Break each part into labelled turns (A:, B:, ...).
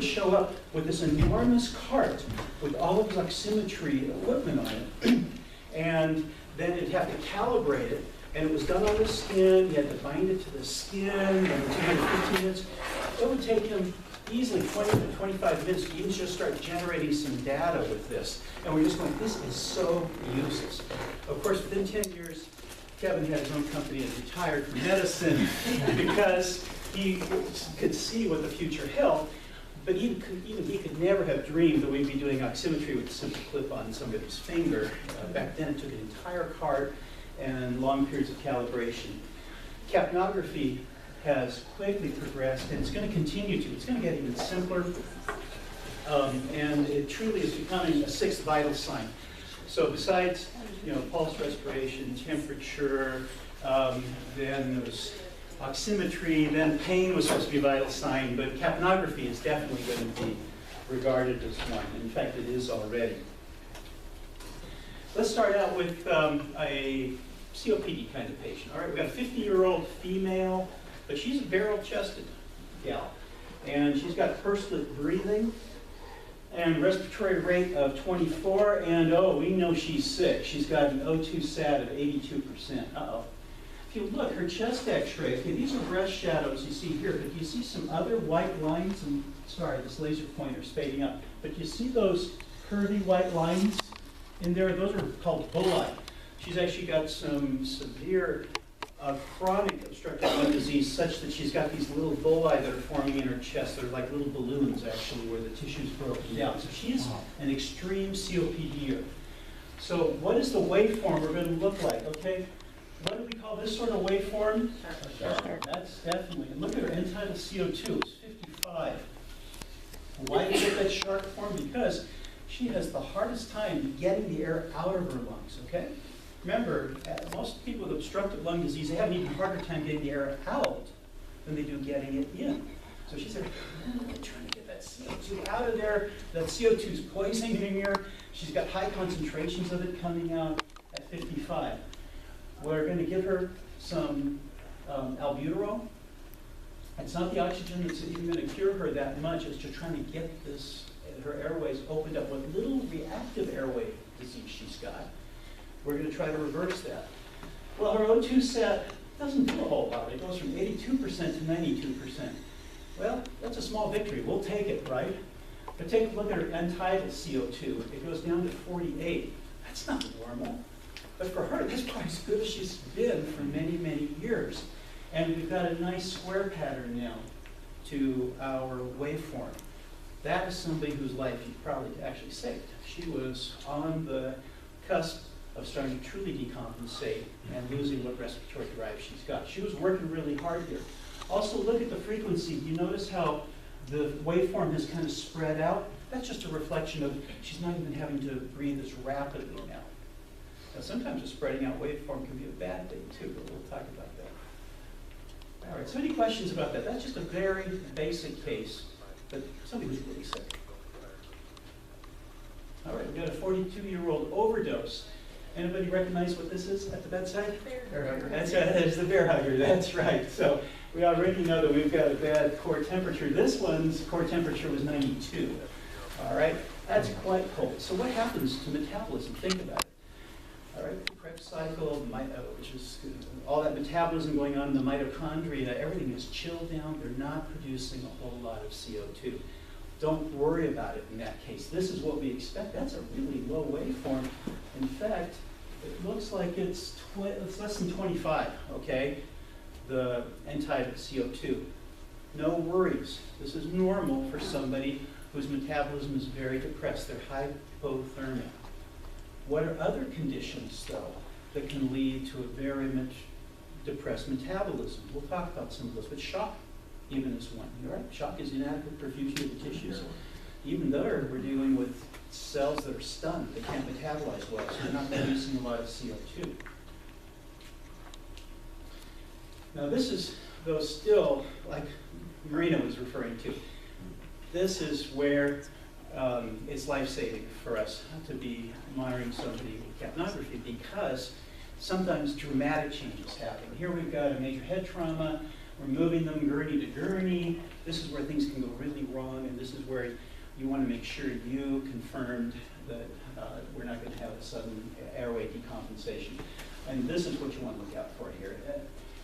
A: would show up with this enormous cart with all of his oximetry equipment on it, and then it'd have to calibrate it, and it was done on the skin. You had to bind it to the skin, and 215 minutes. It would take him easily 20 to 25 minutes to even just start generating some data with this. And we're just going, this is so useless. Of course, within 10 years, Kevin had his own company and retired from medicine because he could see what the future held. But even he could never have dreamed that we'd be doing oximetry with a simple clip on somebody's finger. Back then, it took an entire cart and long periods of calibration. Capnography has quickly progressed, and it's going to continue to. It's going to get even simpler, and it truly is becoming a sixth vital sign. So besides, pulse, respiration, temperature, then there was oximetry, then pain was supposed to be a vital sign, but capnography is definitely going to be regarded as one. In fact, it is already. Let's start out with a COPD kind of patient. All right, we've got a 50-year-old female, but she's a barrel-chested gal, and she's got pursed-lip breathing and respiratory rate of 24, and we know she's sick. She's got an O2 sat of 82%. Uh-oh. If you look, her chest x-ray, okay, these are breast shadows you see here, but you see some other white lines, and sorry, this laser pointer is fading up, but you see those curvy white lines in there? Those are called bullae. She's actually got some severe chronic obstructive lung disease such that she's got these little bullae that are forming in her chest. They're like little balloons, actually, where the tissue's broken down. So she's an extreme COPDer. So what is the waveform we're going to look like, okay? What do we call this sort of waveform? Sharp. That's definitely. And look at her end-tidal CO2. It's 55. Why do you get that sharp form? Because she has the hardest time getting the air out of her lungs, okay? Remember, most people with obstructive lung disease, they have an even harder time getting the air out than they do getting it in. So she said, trying to get that CO2 out of there. That CO2 is poisoning her. She's got high concentrations of it coming out at 55. We're going to give her some albuterol. It's not the oxygen that's even going to cure her that much. It's just trying to get her airways opened up. What little reactive airway disease she's got, we're going to try to reverse that. Well, her O2 set doesn't do a whole lot. It goes from 82% to 92%. Well, that's a small victory. We'll take it, right? But take a look at her end-tidal CO2. It goes down to 48. That's not normal. But for her, that's probably as good as she's been for many, many years. And we've got a nice square pattern now to our waveform. That is somebody whose life you probably actually saved. She was on the cusp of starting to truly decompensate and losing what respiratory drive she's got. She was working really hard here. Also, look at the frequency. You notice how the waveform has kind of spread out? That's just a reflection of she's not even having to breathe as rapidly now. Now, sometimes a spreading out waveform can be a bad thing too, but we'll talk about that. All right, so any questions about that? That's just a very basic case, but somebody who's really sick. All right, we've got a 42-year-old overdose. Anybody recognize what this is at the bedside? Bear hugger. That's right, that's the bear hugger, that's right. So we already know that we've got a bad core temperature. This one's core temperature was 92. All right, that's quite cold. So what happens to metabolism? Think about it. All right, the Krebs cycle, which is all that metabolism going on in the mitochondria, everything is chilled down. They're not producing a whole lot of CO2. Don't worry about it in that case. This is what we expect. That's a really low waveform. In fact, it looks like it's less than 25, okay? The end-tidal CO2. No worries. This is normal for somebody whose metabolism is very depressed. They're hypothermic. What are other conditions, though, that can lead to a very much depressed metabolism? We'll talk about some of those, but shock even is one. You're right, shock is inadequate perfusion of the tissues. Even there, we're dealing with cells that are stunned. They can't metabolize well, so they're not producing a lot of CO2. Now this is, though, still, like Marina was referring to, this is where it's life-saving for us to be monitoring somebody with capnography, because sometimes dramatic changes happen. Here we've got a major head trauma. We're moving them gurney to gurney. This is where things can go really wrong, and this is where you want to make sure you confirmed that we're not going to have a sudden airway decompensation. And this is what you want to look out for here.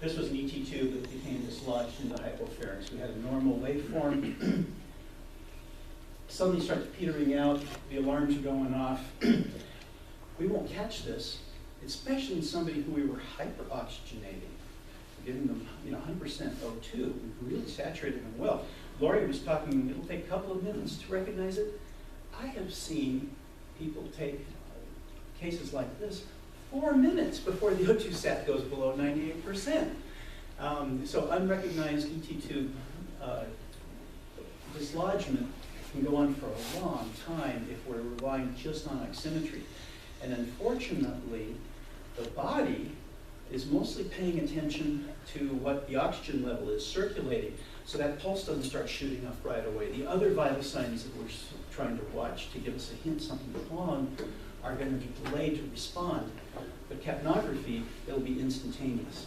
A: This was an ET2 that became dislodged in the hypopharynx. We had a normal waveform. Suddenly starts petering out, the alarms are going off. We won't catch this, especially in somebody who we were hyperoxygenating, giving them 100% O2. We've really saturated them well. Lori was talking, it'll take a couple of minutes to recognize it. I have seen people take cases like this 4 minutes before the O2 sat goes below 98%. So unrecognized ET2 dislodgement can go on for a long time if we're relying just on oximetry. And unfortunately, the body is mostly paying attention to what the oxygen level is circulating, so that pulse doesn't start shooting up right away. The other vital signs that we're trying to watch to give us a hint something's wrong are going to be delayed to respond. But capnography, it'll be instantaneous.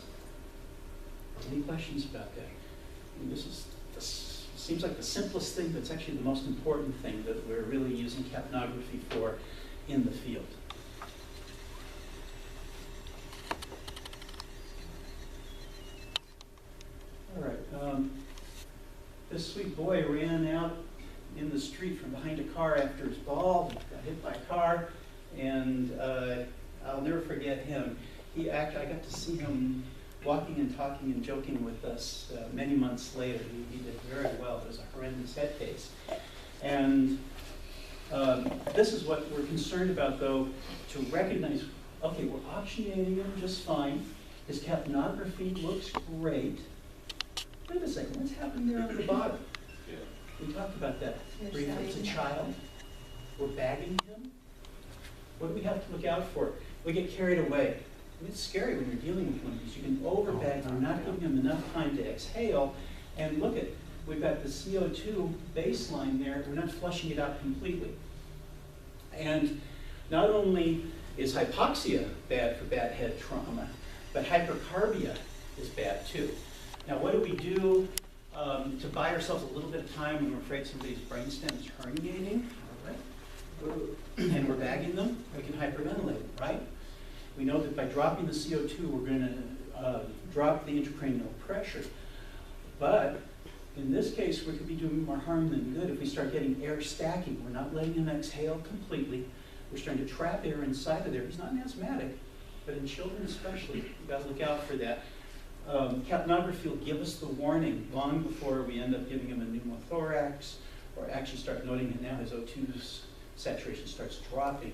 A: Any questions about that? I mean, this seems like the simplest thing, but it's actually the most important thing that we're really using capnography for in the field. All right. This sweet boy ran out in the street from behind a car after his ball, got hit by a car, and I'll never forget him. I got to see him walking and talking and joking with us many months later. He did very well. It was a horrendous head case. And this is what we're concerned about, though, to recognize, okay, we're oxygenating him just fine. His capnography looks great. Wait a second, what's happening there on the bottom? Yeah. We talked about that briefly. It's a child. We're bagging him. What do we have to look out for? We get carried away. I mean, it's scary when you're dealing with one of these. You can overbag them, not giving them enough time to exhale. And look at, we've got the CO2 baseline there. We're not flushing it out completely. And not only is hypoxia bad for bad head trauma, but hypercarbia is bad too. Now, what do we do to buy ourselves a little bit of time when we're afraid somebody's brainstem is herniating? All right. And we're bagging them, we can hyperventilate, right? We know that by dropping the CO2, we're going to drop the intracranial pressure. But in this case, we could be doing more harm than good if we start getting air stacking. We're not letting him exhale completely. We're starting to trap air inside of there. He's not an asthmatic, but in children especially, we've got to look out for that. Capnography will give us the warning long before we end up giving him a pneumothorax, or actually start noting that now his O2 saturation starts dropping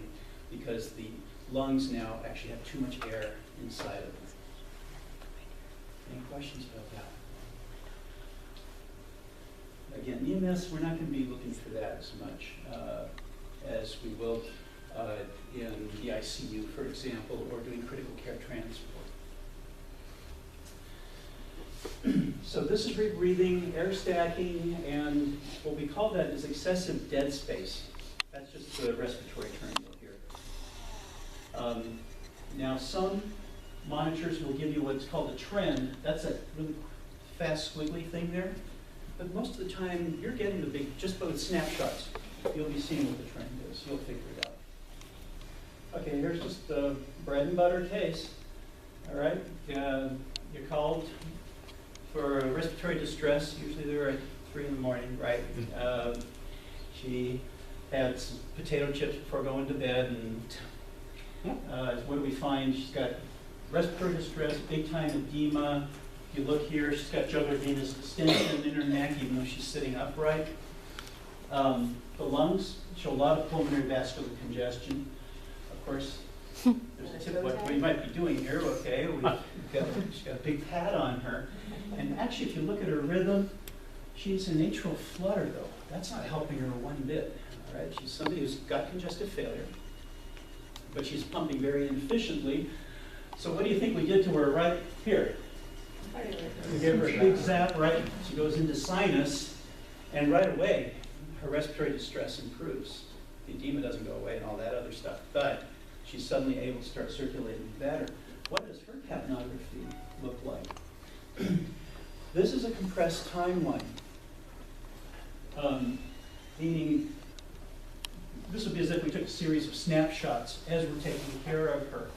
A: because the lungs now actually have too much air inside of them. Any questions about that? Again, EMS, we're not going to be looking for that as much as we will in the ICU, for example, or doing critical care transport. So this is rebreathing, air stacking, and what we call that is excessive dead space. That's just the respiratory term you'll hear. Now some monitors will give you what's called a trend. That's a really fast squiggly thing there. But most of the time, you're getting the big, just by the snapshots, you'll be seeing what the trend is. You'll figure it out. Okay, here's just the bread and butter case. All right, you're called for respiratory distress. Usually they're at 3 in the morning, right? She had some potato chips before going to bed, and what do we find? She's got respiratory distress, big time edema. If you look here, she's got jugular venous distension in her neck, even though she's sitting upright. The lungs show a lot of pulmonary vascular congestion. Of course, there's a tip what we might be doing here, okay? She's got a big pad on her. And actually, if you look at her rhythm, she's in atrial flutter, though. That's not helping her one bit, all right? She's somebody who's got congestive failure, but she's pumping very inefficiently. So what do you think we did to her right here? We gave her a big zap, right? She goes into sinus, and right away, her respiratory distress improves. The edema doesn't go away and all that other stuff, but she's suddenly able to start circulating better. What does her capnography look like? This is a compressed timeline, meaning this would be as if we took a series of snapshots as we're taking care of her.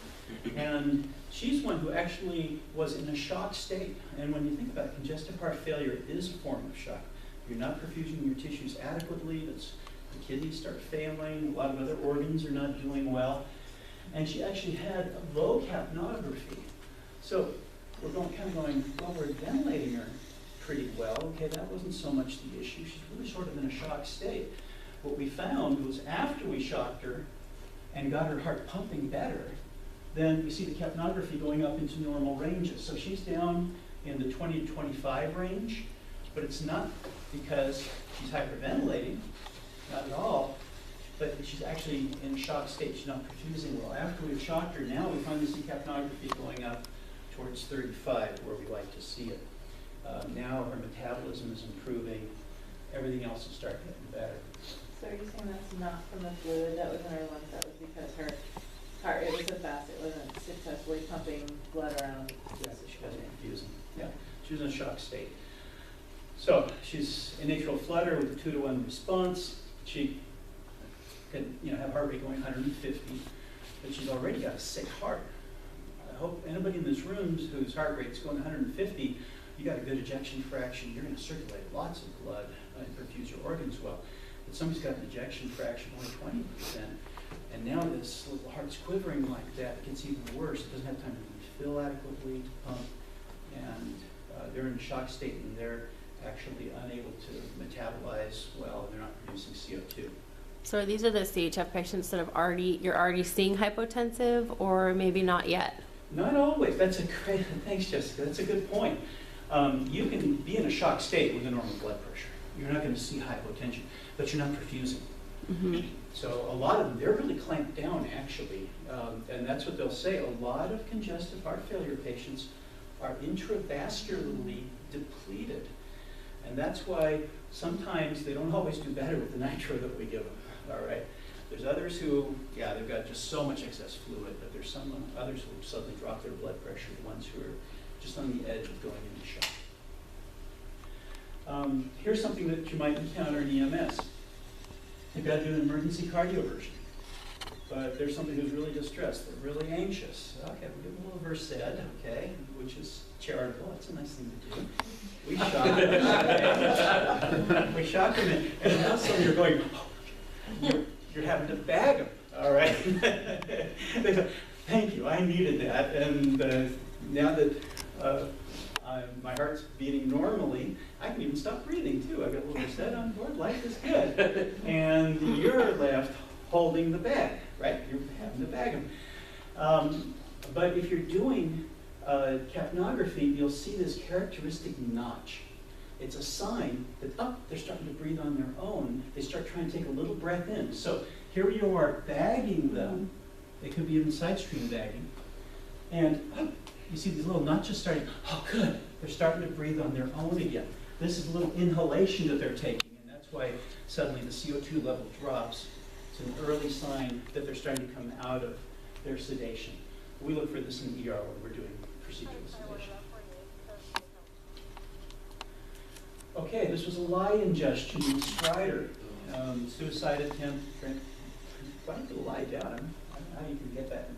A: And she's one who actually was in a shock state. And when you think about it, congestive heart failure, it is a form of shock. You're not perfusing your tissues adequately. The kidneys start failing. A lot of other organs are not doing well. And she actually had a low capnography. So we're kind of going, well, we're ventilating her pretty well. Okay, that wasn't so much the issue. She's really sort of in a shock state. What we found was after we shocked her and got her heart pumping better, then we see the capnography going up into normal ranges. So she's down in the 20 to 25 range, but it's not because she's hyperventilating, not at all, but she's actually in a shock state. She's not perfusing well. After we've shocked her, now we finally see capnography going up towards 35, where we like to see it. Now her metabolism is improving. Everything else is starting getting better.
B: So are you saying that's not from the fluid that was in her lungs, that was because her heart rate was so fast it wasn't successfully pumping blood around?
A: Yes, she wasn't confusing. Yeah, she was in a shock state. So she's in atrial flutter with a 2-to-1 response. She can, have heart rate going 150, but she's already got a sick heart. I hope anybody in this room whose heart rate's going 150, you got a good ejection fraction. You're going to circulate lots of blood and perfuse your organs well. But somebody's got an ejection fraction only 20%, and now this little heart's quivering like that. It gets even worse. It doesn't have time to refill adequately, to pump, and they're in a shock state, and they're actually unable to metabolize well, and they're not producing CO2.
C: So these are the CHF patients that you're already seeing hypotensive, or maybe not yet?
A: Not always. That's a great, thanks Jessica, that's a good point. You can be in a shock state with a normal blood pressure. You're not going to see hypotension, but you're not perfusing.
C: Mm-hmm.
A: So a lot of them, they're really clamped down actually, and that's what they'll say. A lot of congestive heart failure patients are intravascularly depleted. And that's why sometimes they don't always do better with the nitro that we give them, all right? There's others who, they've got just so much excess fluid, but there's some others who suddenly drop their blood pressure, the ones who are just on the edge of going into shock. Here's something that you might encounter in EMS. You've got to do an emergency cardioversion, but there's somebody who's really distressed. They're really anxious. Okay, we'll give them a little Versed, okay, which is charitable. That's a nice thing to do. We shock them. We shock them, and now suddenly you're going, you're having to bag them, all right? They say, thank you, I needed that, and now that my heart's beating normally, I can even stop breathing too. I've got a little Versed on board, life is good. And you're left holding the bag, right? You're having to bag them. But if you're doing capnography, you'll see this characteristic notch. It's a sign that, they're starting to breathe on their own. They start trying to take a little breath in. So here you are bagging them. They could be even side stream bagging. And you see these little notches starting, good. They're starting to breathe on their own again. This is a little inhalation that they're taking, and that's why suddenly the CO2 level drops. It's an early sign that they're starting to come out of their sedation. We look for this in the ER when we're doing procedural sedation. Okay, this was a lye ingestion in Strider. Suicide attempt. Why don't you lie down? I don't know how you can get that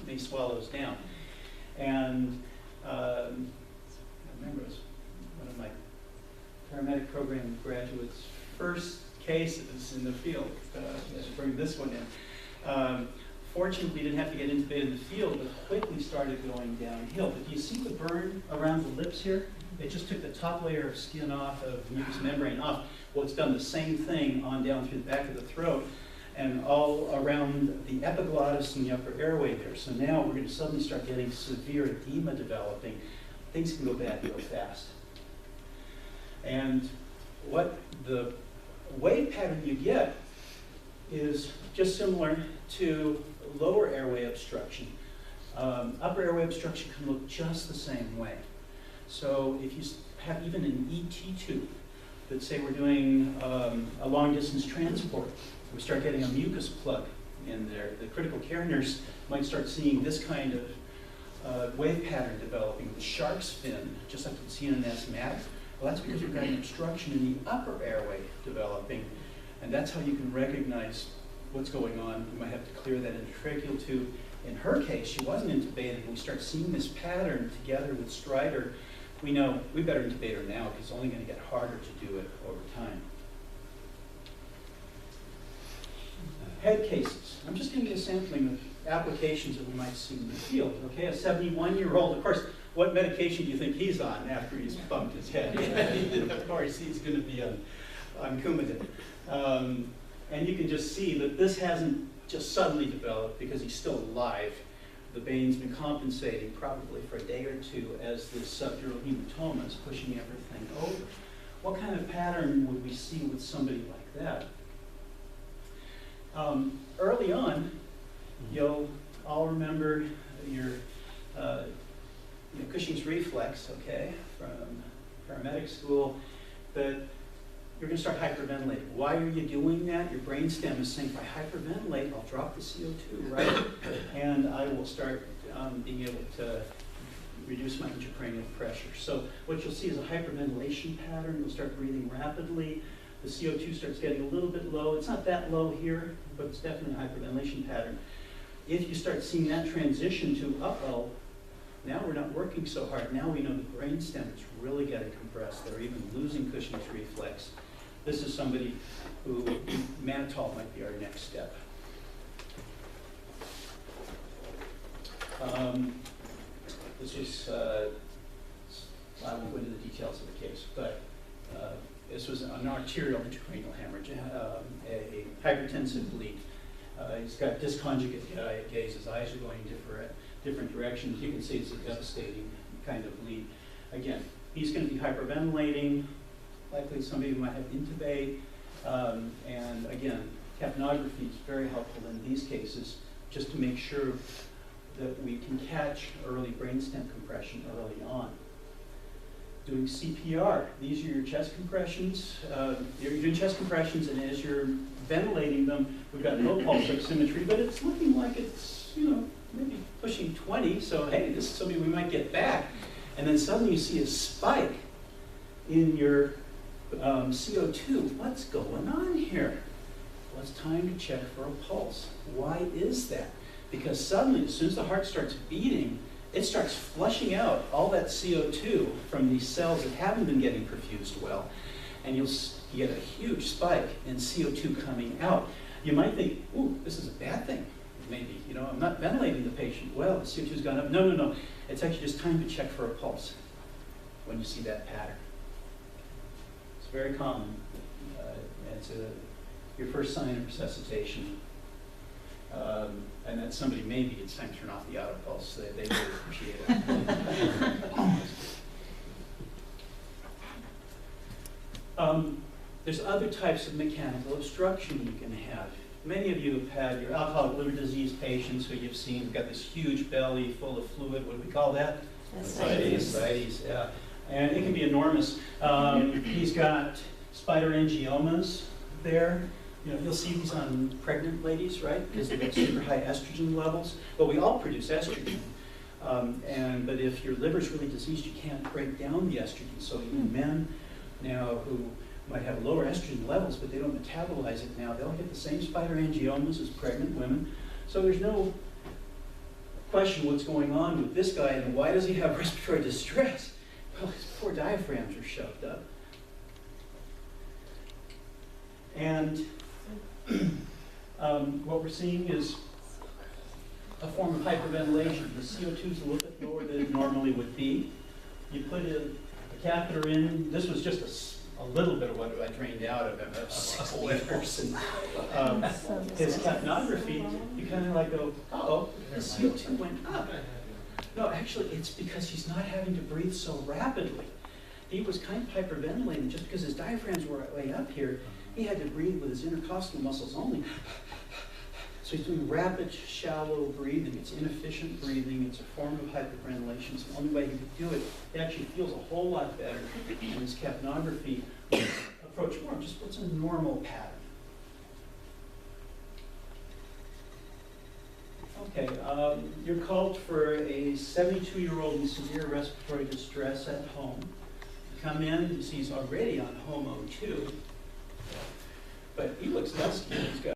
A: many swallows down. And I remember it was one of my paramedic program graduates' first cases in the field. Let's bring this one in. Fortunately, didn't have to get intubated in the field, but quickly started going downhill. But do you see the burn around the lips here? It just took the top layer of skin off, of mucous membrane off. Well, it's done the same thing on down through the back of the throat and all around the epiglottis and the upper airway there. So now we're going to suddenly start getting severe edema developing. Things can go bad real fast. And what the wave pattern you get is just similar to lower airway obstruction. Upper airway obstruction can look just the same way. So if you have even an ET2, let's say we're doing a long distance transport, we start getting a mucus plug in there. The critical care nurse might start seeing this kind wave pattern developing, the shark's fin, just like you see in an asthmatic. Well, that's because you've got an obstruction in the upper airway developing, and that's how you can recognize what's going on. You might have to clear that intratracheal tube. In her case, she wasn't intubated, and we start seeing this pattern together with Strider. We know we better intubate her now because it's only going to get harder to do it over time. Head cases. I'm just giving you a sampling of applications that we might see in the field. Okay, a 71-year-old, of course, what medication do you think he's on after he's bumped his head? Of course, he's going to be on Coumadin. And you can just see that this hasn't just suddenly developed because he's still alive. The vein's been compensating probably for a day or two as this subdural hematoma is pushing everything over. What kind of pattern would we see with somebody like that? Early on, you'll all remember your Cushing's reflex, okay, from paramedic school, that you're going to start hyperventilating. Why are you doing that? Your brainstem is saying, if I hyperventilate, I'll drop the CO2, right? And I will start being able to reduce my intracranial pressure. So what you'll see is a hyperventilation pattern. You'll start breathing rapidly. The CO2 starts getting a little bit low. It's not that low here, but it's definitely a hyperventilation pattern. If you start seeing that transition to, uh-oh, now we're not working so hard. Now we know the brainstem is really getting compressed. They're even losing Cushing's reflex. This is somebody who, mannitol might be our next step. This was, I won't go into the details of the case, but this was an arterial intracranial hemorrhage, a hypertensive bleed. He's got disconjugate gaze. His eyes are going different directions. You can see it's a devastating kind of bleed. Again, he's going to be hyperventilating, likely somebody who might have intubate. And again, capnography is very helpful in these cases just to make sure that we can catch early brainstem compression early on. Doing CPR, these are your chest compressions. You're doing chest compressions, and as you're ventilating them, we've got low pulse oximetry, but it's looking like it's, maybe pushing 20, so hey, this is somebody we might get back. And then suddenly you see a spike in your CO2. What's going on here? Well, it's time to check for a pulse. Why is that? Because suddenly, as soon as the heart starts beating, it starts flushing out all that CO2 from these cells that haven't been getting perfused well. And you get a huge spike in CO2 coming out. You might think, ooh, this is a bad thing. Maybe, I'm not ventilating the patient well, the CO2's gone up. No. It's actually just time to check for a pulse when you see that pattern. It's very common. It's your first sign of resuscitation. And that's somebody, maybe it's time to turn off the auto pulse. They really appreciate it. There's other types of mechanical obstruction you can have. Many of you have had your alcoholic liver disease patients who you've seen have got this huge belly full of fluid. What do we call that? Ascites, yeah. And it can be enormous. He's got spider angiomas there. You'll see these on pregnant ladies, right? Because they've got super high estrogen levels. Well, we all produce estrogen. But if your liver's really diseased, you can't break down the estrogen. So even men now who might have lower estrogen levels, but they don't metabolize it now, they'll get the same spider angiomas as pregnant women. So there's no question what's going on with this guy, and why does he have respiratory distress? Well, his poor diaphragms are shoved up. And what we're seeing is a form of hyperventilation. The CO2 is a little bit lower than it normally would be. You put a catheter in. This was just a little bit of what I drained out of him, of 6 liters. And his capnography, you kind of like go, uh-oh, his CO2 went up. No, actually, it's because he's not having to breathe so rapidly. He was kind of hyperventilating just because his diaphragms were way up here. He had to breathe with his intercostal muscles only. So he's doing rapid, shallow breathing. It's inefficient breathing. It's a form of hyperventilation. It's the only way he could do it. He actually feels a whole lot better. And his capnography approach more just what's a normal pattern. Okay, you're called for a 72-year-old in severe respiratory distress at home. Come in, he's already on home O2, but he looks dusky.